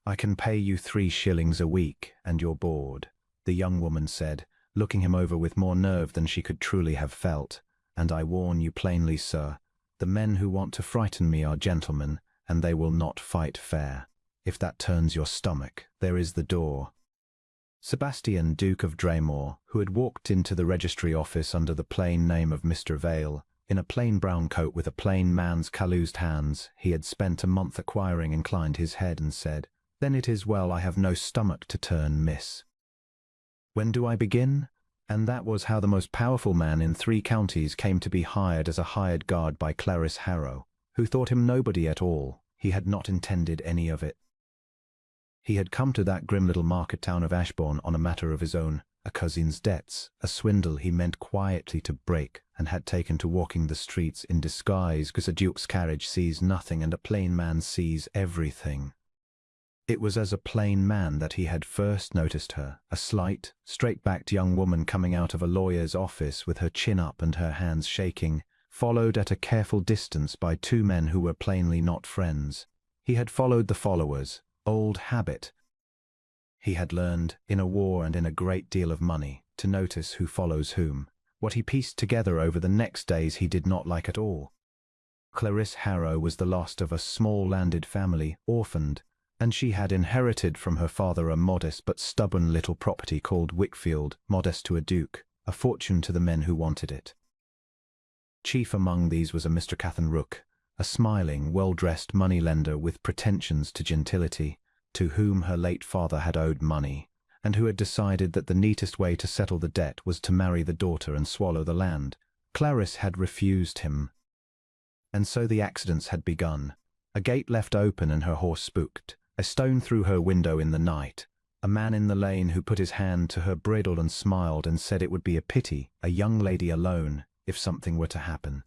"I can pay you 3 shillings a week and your board," the young woman said, looking him over with more nerve than she could truly have felt. "And I warn you plainly, sir, the men who want to frighten me are gentlemen, and they will not fight fair. If that turns your stomach, there is the door." Sebastian, Duke of Draymoo, who had walked into the registry office under the plain name of Mr. Vale, in a plain brown coat with a plain man's calloused hands, he had spent a month acquiring, inclined his head and said, "Then it is well I have no stomach to turn, miss. When do I begin?" And that was how the most powerful man in 3 counties came to be hired as a hired guard by Clarisse Harrow, who thought him nobody at all. He had not intended any of it. He had come to that grim little market town of Ashbourne on a matter of his own, a cousin's debts, a swindle he meant quietly to break, and had taken to walking the streets in disguise because a duke's carriage sees nothing and a plain man sees everything. It was as a plain man that he had first noticed her, a slight, straight-backed young woman coming out of a lawyer's office with her chin up and her hands shaking, followed at a careful distance by 2 men who were plainly not friends. He had followed the followers, old habit. He had learned, in a war and in a great deal of money, to notice who follows whom. What he pieced together over the next days he did not like at all. Clarisse Harrow was the last of a small landed family, orphaned, and she had inherited from her father a modest but stubborn little property called Wickfield, modest to a duke, a fortune to the men who wanted it. Chief among these was a Mr. Cathenrook, a smiling, well-dressed money-lender with pretensions to gentility, to whom her late father had owed money, and who had decided that the neatest way to settle the debt was to marry the daughter and swallow the land. Clarisse had refused him. And so the accidents had begun. A gate left open and her horse spooked. A stone through her window in the night. A man in the lane who put his hand to her bridle and smiled and said it would be a pity, a young lady alone, if something were to happen.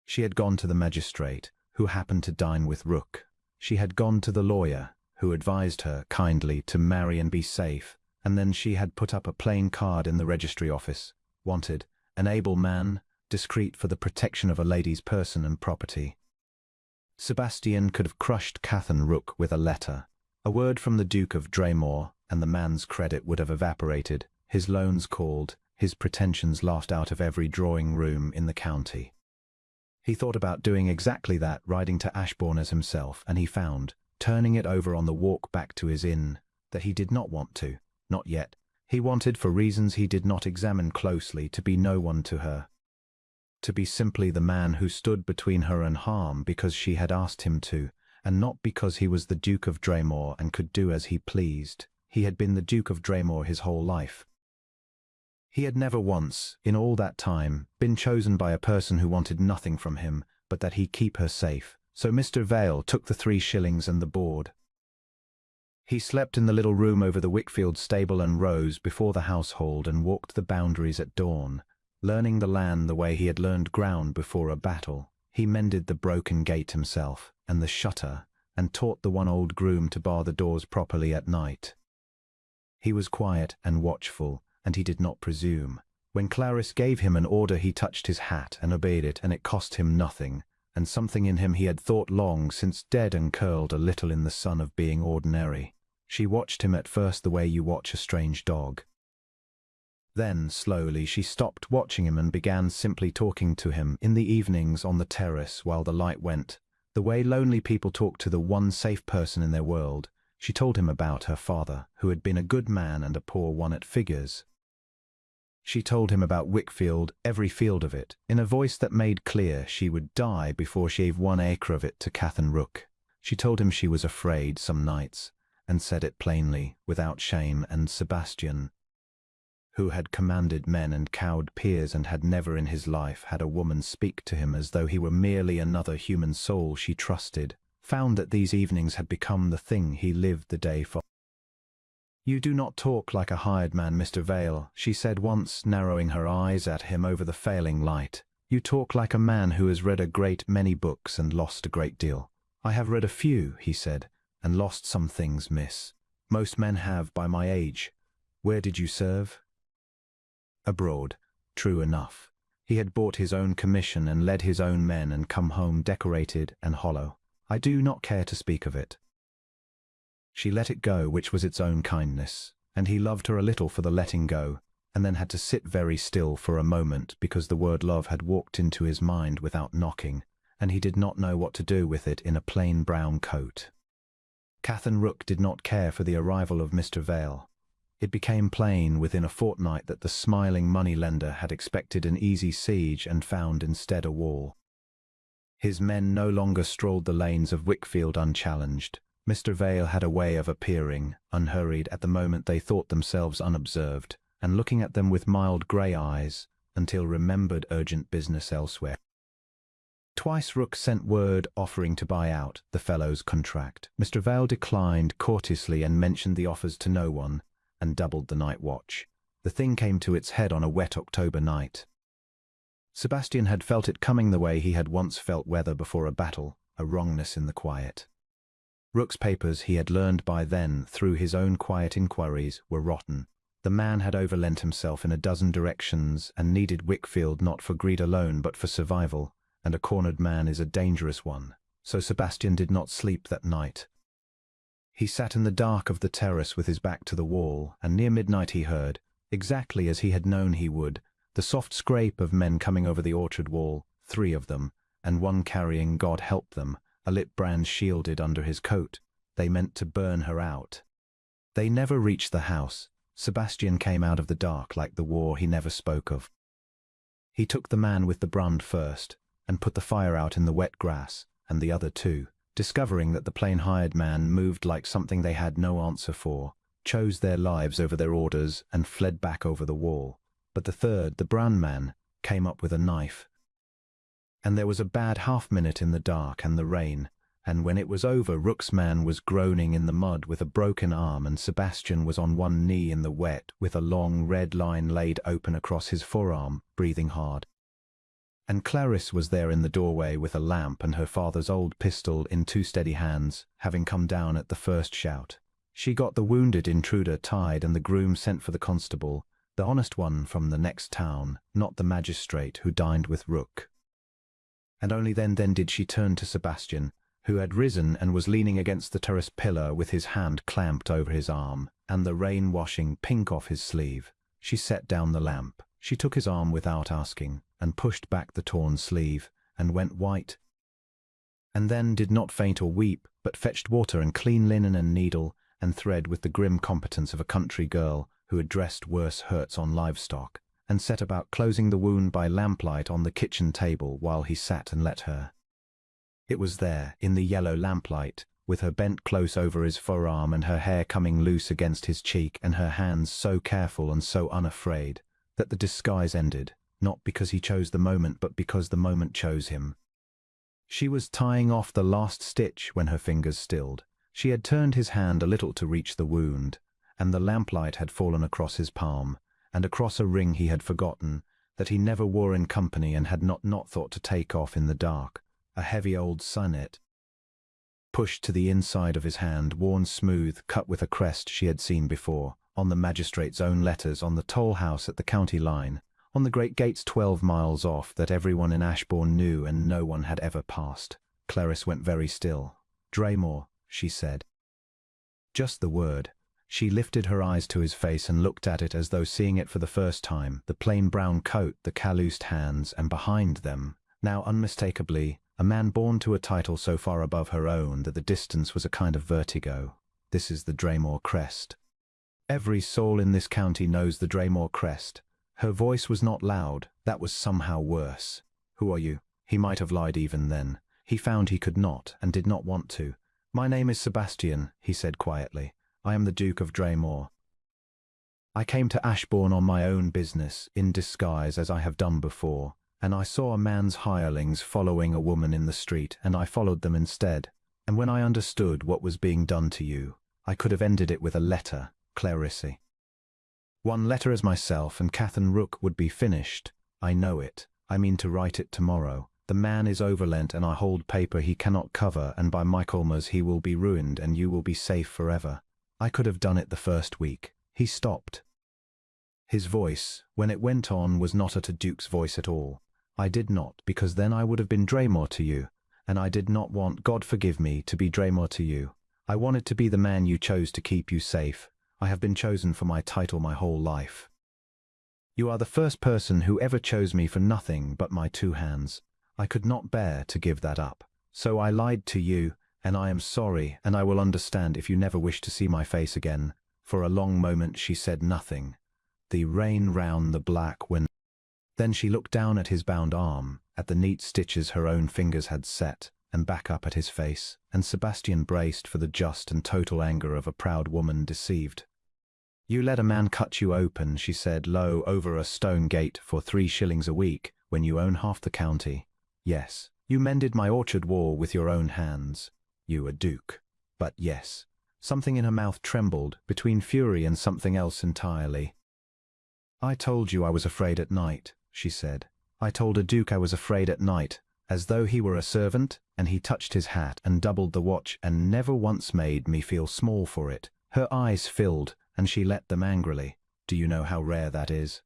She had gone to the magistrate, who happened to dine with Rook. She had gone to the lawyer, who advised her, kindly, to marry and be safe, and then she had put up a plain card in the registry office. Wanted, an able man, discreet for the protection of a lady's person and property. Sebastian could have crushed Cathenrook with a letter. A word from the Duke of Draymoo, and the man's credit would have evaporated, his loans called, his pretensions laughed out of every drawing-room in the county. He thought about doing exactly that, riding to Ashbourne as himself, and he found, turning it over on the walk back to his inn, that he did not want to, not yet. He wanted, for reasons he did not examine closely, to be no one to her. To be simply the man who stood between her and harm because she had asked him to, and not because he was the Duke of Draymoo and could do as he pleased. He had been the Duke of Draymoo his whole life. He had never once, in all that time, been chosen by a person who wanted nothing from him but that he keep her safe. So Mr. Vale took the 3 shillings and the board. He slept in the little room over the Wickfield stable and rose before the household and walked the boundaries at dawn, learning the land the way he had learned ground before a battle. He mended the broken gate himself, and the shutter, and taught the one old groom to bar the doors properly at night. He was quiet and watchful, and he did not presume. When Clarisse gave him an order he touched his hat and obeyed it, and it cost him nothing, and something in him he had thought long since dead and curled a little in the sun of being ordinary. She watched him at first the way you watch a strange dog. Then, slowly, she stopped watching him and began simply talking to him in the evenings on the terrace while the light went, the way lonely people talk to the one safe person in their world. She told him about her father, who had been a good man and a poor one at figures. She told him about Wickfield, every field of it, in a voice that made clear she would die before she gave 1 acre of it to Cathenrook. She told him she was afraid some nights, and said it plainly, without shame, and Sebastian, who had commanded men and cowed peers and had never in his life had a woman speak to him as though he were merely another human soul she trusted, found that these evenings had become the thing he lived the day for. "You do not talk like a hired man, Mr. Vale," she said once, narrowing her eyes at him over the failing light. "You talk like a man who has read a great many books and lost a great deal." "I have read a few," he said, "and lost some things, miss. Most men have by my age. Where did you serve?" "Abroad." True enough. He had bought his own commission and led his own men and come home decorated and hollow. "I do not care to speak of it." She let it go, which was its own kindness, and he loved her a little for the letting go, and then had to sit very still for a moment because the word love had walked into his mind without knocking, and he did not know what to do with it in a plain brown coat. Catherine Rook did not care for the arrival of Mr. Vale. It became plain within a fortnight that the smiling moneylender had expected an easy siege and found instead a wall. His men no longer strolled the lanes of Wickfield unchallenged. Mr. Vale had a way of appearing, unhurried, at the moment they thought themselves unobserved, and looking at them with mild grey eyes, until remembered urgent business elsewhere. Twice Rook sent word offering to buy out the fellow's contract. Mr. Vale declined courteously and mentioned the offers to no one, and doubled the night watch. The thing came to its head on a wet October night. Sebastian had felt it coming the way he had once felt weather before a battle, a wrongness in the quiet. Rook's papers, he had learned by then through his own quiet inquiries, were rotten. The man had overlent himself in a dozen directions and needed Wickfield not for greed alone but for survival, and a cornered man is a dangerous one, so Sebastian did not sleep that night. He sat in the dark of the terrace with his back to the wall, and near midnight he heard, exactly as he had known he would, the soft scrape of men coming over the orchard wall, 3 of them, and one carrying, God help them, a lit brand shielded under his coat. They meant to burn her out. They never reached the house. Sebastian came out of the dark like the war he never spoke of. He took the man with the brand first, and put the fire out in the wet grass, and the other 2, discovering that the plain hired man moved like something they had no answer for, chose their lives over their orders and fled back over the wall. But the third, the brand man, came up with a knife. And there was a bad half-minute in the dark and the rain, and when it was over, Rook's man was groaning in the mud with a broken arm, and Sebastian was on one knee in the wet with a long red line laid open across his forearm, breathing hard. And Clarice was there in the doorway with a lamp and her father's old pistol in 2 steady hands, having come down at the first shout. She got the wounded intruder tied, and the groom sent for the constable, the honest one from the next town, not the magistrate who dined with Rook. And only then did she turn to Sebastian, who had risen and was leaning against the terrace pillar with his hand clamped over his arm, and the rain washing pink off his sleeve. She set down the lamp. She took his arm without asking, and pushed back the torn sleeve, and went white. And then did not faint or weep, but fetched water and clean linen and needle and thread with the grim competence of a country girl who had dressed worse hurts on livestock, and set about closing the wound by lamplight on the kitchen table while he sat and let her. It was there, in the yellow lamplight, with her bent close over his forearm and her hair coming loose against his cheek and her hands so careful and so unafraid, that the disguise ended, not because he chose the moment but because the moment chose him. She was tying off the last stitch when her fingers stilled. She had turned his hand a little to reach the wound, and the lamplight had fallen across his palm, and across a ring he had forgotten, that he never wore in company and had not thought to take off in the dark, a heavy old signet, pushed to the inside of his hand, worn smooth, cut with a crest she had seen before, on the magistrate's own letters, on the toll house at the county line, on the great gates 12 miles off that everyone in Ashbourne knew and no one had ever passed. Clarice went very still. "Draymoo," she said. Just the word. She lifted her eyes to his face and looked at it as though seeing it for the first time, the plain brown coat, the calloused hands, and behind them, now unmistakably, a man born to a title so far above her own that the distance was a kind of vertigo. This is the Draymoo crest. Every soul in this county knows the Draymoo crest. Her voice was not loud. That was somehow worse. "Who are you?" He might have lied even then. He found he could not, and did not want to. "My name is Sebastian," he said quietly. "I am the Duke of Draymoo. I came to Ashbourne on my own business, in disguise as I have done before, and I saw a man's hirelings following a woman in the street, and I followed them instead. And when I understood what was being done to you, I could have ended it with a letter, Clarice. One letter as myself, and Catherine Rook would be finished. I know it. I mean to write it tomorrow. The man is overlent, and I hold paper he cannot cover, and by Michaelmas he will be ruined, and you will be safe forever. I could have done it the first week." He stopped. His voice, when it went on, was not at a duke's voice at all. "I did not, because then I would have been Draymoo to you, and I did not want, God forgive me, to be Draymoo to you. I wanted to be the man you chose to keep you safe. I have been chosen for my title my whole life. You are the first person who ever chose me for nothing but my 2 hands. I could not bear to give that up. So I lied to you, and I am sorry, and I will understand if you never wish to see my face again. For a long moment she said nothing. The rain round the black window. Then she looked down at his bound arm, at the neat stitches her own fingers had set, and back up at his face, and Sebastian braced for the just and total anger of a proud woman deceived. You let a man cut you open, she said, low over a stone gate for 3 shillings a week, when you own half the county. Yes, you mended my orchard wall with your own hands. You a duke. But yes. Something in her mouth trembled, between fury and something else entirely. I told you I was afraid at night, she said. I told a duke I was afraid at night, as though he were a servant, and he touched his hat and doubled the watch and never once made me feel small for it. Her eyes filled, and she let them angrily. Do you know how rare that is?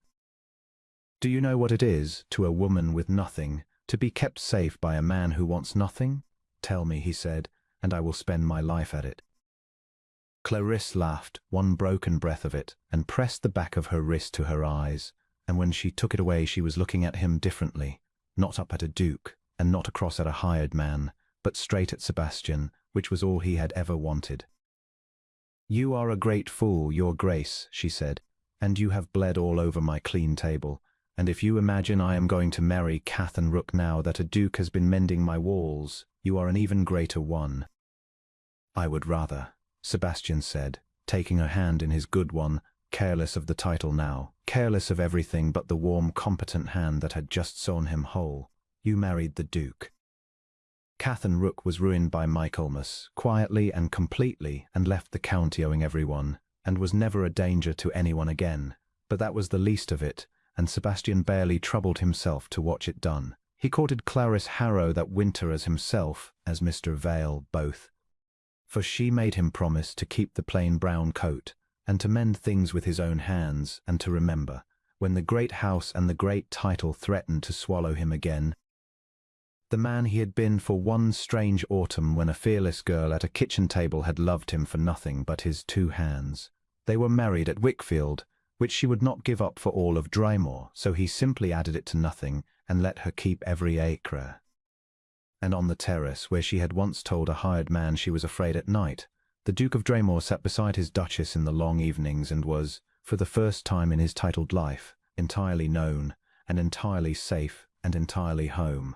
Do you know what it is, to a woman with nothing, to be kept safe by a man who wants nothing? Tell me, he said, and I will spend my life at it. Clarisse laughed, one broken breath of it, and pressed the back of her wrist to her eyes, and when she took it away she was looking at him differently, not up at a duke, and not across at a hired man, but straight at Sebastian, which was all he had ever wanted. You are a great fool, your grace, she said, and you have bled all over my clean table, and if you imagine I am going to marry Catherine Rook now that a duke has been mending my walls, you are an even greater one. I would rather, Sebastian said, taking her hand in his good one, careless of the title now, careless of everything but the warm, competent hand that had just sewn him whole. You married the duke. Catherine Rook was ruined by Michaelmas, quietly and completely, and left the county owing everyone, and was never a danger to anyone again. But that was the least of it, and Sebastian barely troubled himself to watch it done. He courted Clarisse Harrow that winter as himself, as Mr. Vale, both. For she made him promise to keep the plain brown coat, and to mend things with his own hands, and to remember, when the great house and the great title threatened to swallow him again, the man he had been for one strange autumn when a fearless girl at a kitchen table had loved him for nothing but his 2 hands. They were married at Wickfield, which she would not give up for all of Draymoo, so he simply added it to nothing and let her keep every acre. And on the terrace, where she had once told a hired man she was afraid at night, the Duke of Draymoo sat beside his Duchess in the long evenings and was, for the first time in his titled life, entirely known, and entirely safe, and entirely home.